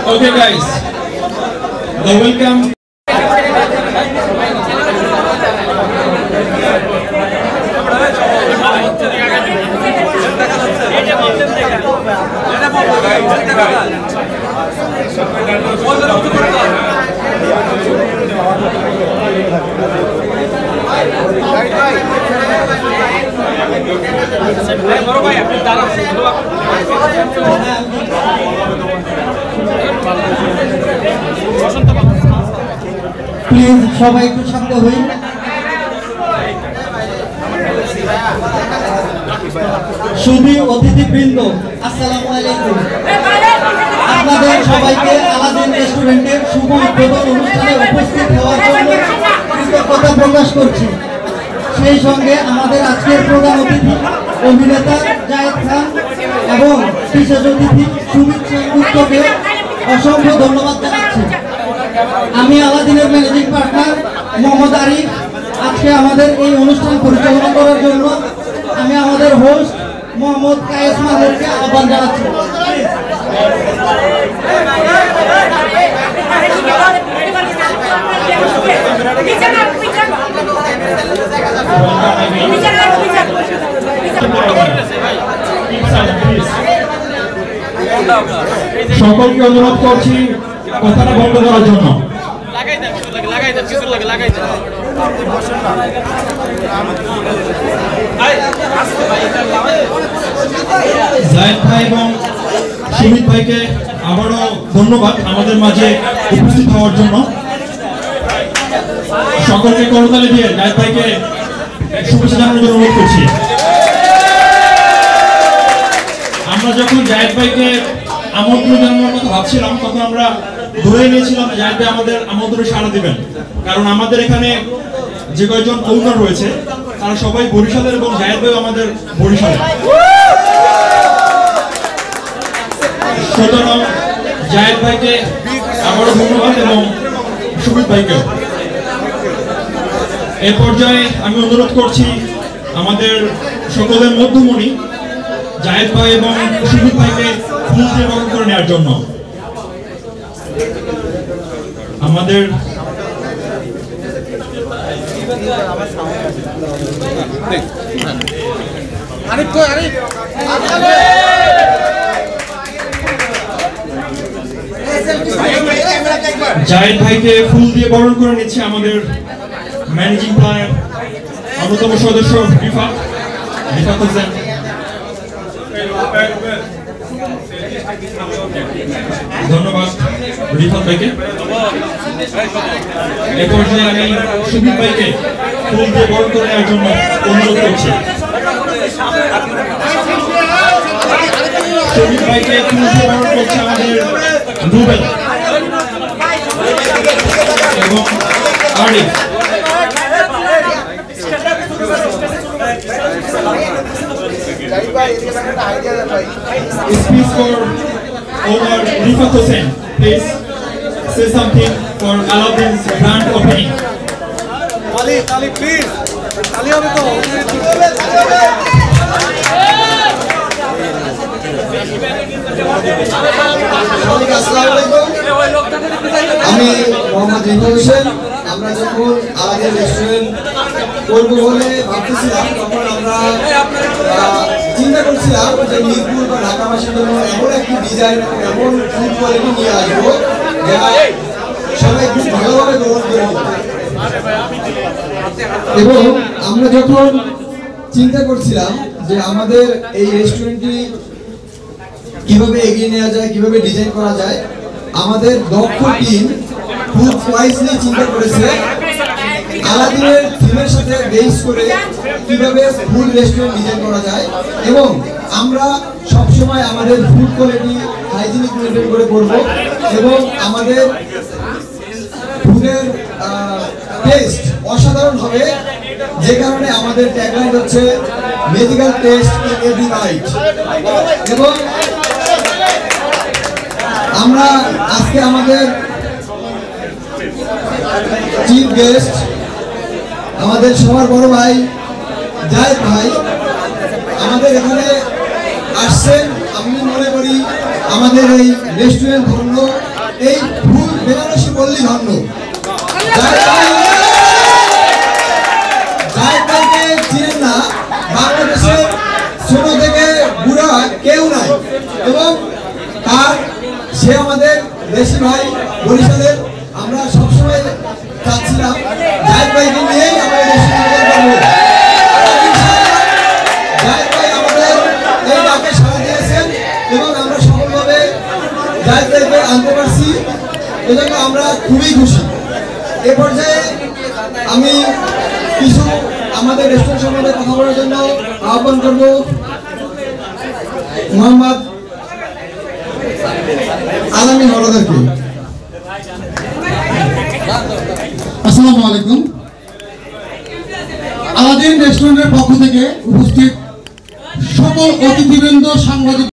Okay guys, the welcome. Please সবাই একটু শান্ত হই। সুধী অতিথিবৃন্দ, আসসালামু আলাইকুম। আপনাদের সবাইকে আলাদিন রেস্টুরেন্টের শুভ উদ্বোধন অনুষ্ঠানে উপস্থিত হওয়ার জন্য কৃতজ্ঞতা প্রকাশ করছি। সেই সঙ্গে আমাদের আজকের প্রধান অতিথি অভিনেতা জায়েদ খান এবং বিশেষ অতিথি সুমিত সেনগুপ্তকে অসংখ্য ধন্যবাদ জানাচ্ছি। আমি আলাদিনের ম্যানেজিং পার্টনার মোহাম্মদ আরিফ। আজকে আমাদের এই অনুষ্ঠান পরিচালনা করার জন্য আমি আমাদের হোস্ট মোহাম্মদ কায়েস মাহমুদকে আহ্বান জানাচ্ছি। সকলকে অনুরোধ করছি কথাটা বন্ধ করার জন্য। জায়েদ ভাই এবং সুমিত ভাইকে আবারও ধন্যবাদ আমাদের মাঝে উপস্থিত হওয়ার জন্য। সকলকে করতালি দিয়ে জায়েদ ভাইকে শুভেচ্ছা জানানোর জন্য অনুরোধ করছি। আমরা যখন জায়েদ ভাইকে আমন্ত্রণ জানানোর কথা ভাবছিলাম তখন আমরা ধরে নিয়েছিলাম জায়েদ ভাই আমাদের আমন্ত্রণে সাড়া দিবেন, কারণ আমাদের এখানে যে কয়েকজন ওনার রয়েছে তারা সবাই বরিশালের এবং জায়েদ ভাই আমাদের বরিশালের। সুতরাং জায়েদ ভাইকে আবারও ধন্যবাদ এবং সুমিত ভাইকেও। এই পর্যায়ে আমি অনুরোধ করছি আমাদের সকলের মধ্যমণি জায়েদ ভাই এবং সুমিত ভাইকে ফুল দিয়ে বরণ করে নেওয়ার জন্য। আমাদের জায়েদ ভাইকে ফুল দিয়ে বরণ করে নিচ্ছে আমাদের ম্যানেজিং প্ল্যানের অন্যতম সদস্য রিফাত হোসেন। ধন্যবাদ রিফাত ভাইকে। এ পর্যায়ে আমি সুমিত ভাইকে ফুল দিয়ে বরণ করে নেওয়ার জন্য অনুরোধ করছি। সুমিত ভাইকে ফুল দিয়ে বরণ করছে আমাদের রুবেল এবং Arif. Speech for owner Rifat Hossain. Please say something for Aladdin's grand opening. Ali, please. Ali, আমি মোহাম্মদ রিফাত হোসেন। আমরা যখন আলাদিন রেস্টুরেন্ট করবো বলে ভাবতেছিলাম তখন আমরা চিন্তা করছিলাম যে মিরপুর বা ঢাকাবাসীর জন্য এমন একটি ডিজাইন এমন ফুড কোয়ালিটি নিয়ে আসবো যেটা সবাই খুব ভালোভাবে গ্রহণ করে নেবে। এবং আমরা যখন চিন্তা করছিলাম যে আমাদের এই রেস্টুরেন্টটি কিভাবে এগিয়ে নেওয়া যায়, কিভাবে ডিজাইন করা যায়, আমাদের দক্ষ টিম খুব ওয়াইজলি চিন্তা করেছে আলাদিনের থিমের সাথে বেস করে কিভাবে ফুড রেস্টুরেন্ট ডিজাইন করা যায়। এবং আমরা সবসময় আমাদের ফুড কোয়ালিটি হাইজিনিক মেনটেন করে করব এবং আমাদের ফুডের টেস্ট অসাধারণ হবে, যে কারণে আমাদের ট্যাগলাইন হচ্ছে medical test in every bite. এবং আমরা আজকে আমাদের চিফ গেস্ট আমাদের সবার বড় ভাই জায়েদ ভাই আমাদের এখানে আসছেন। আমি মনে করি আমাদের এই রেস্টুরেন্ট ধন্য, এই ফুল বেনারসি পল্লী ধন্য। জায়েদ ভাইকে চিনেন না, বাংলাদেশের ছোট থেকে বুড়া কেউ নাই, এবং সে আমাদের দেশি ভাই বরিশালের। আমরা সবসময় চাচ্ছিলাম জায়েদ ভাইকে নিয়েই আমাদের রেস্টুরেন্ট করবো। জায়েদ ভাই আমাদের এই ডাকে সাড়া দিয়েছেন এবং আমরা সফলভাবে জায়েদ ভাইকে আনতে পারছি, এজন্য আমরা খুবই খুশি। এ পর্যায়ে আমি কিছু আমাদের রেস্টুরেন্ট সম্বন্ধে কথা বলার জন্য আহ্বান করব মোহাম্মদ আলামী হরদারকে। আসসালামু আলাইকুম। আলাদিন রেস্টুরেন্টের পক্ষ থেকে উপস্থিত সকল অতিথিবৃন্দ, সাংবাদিক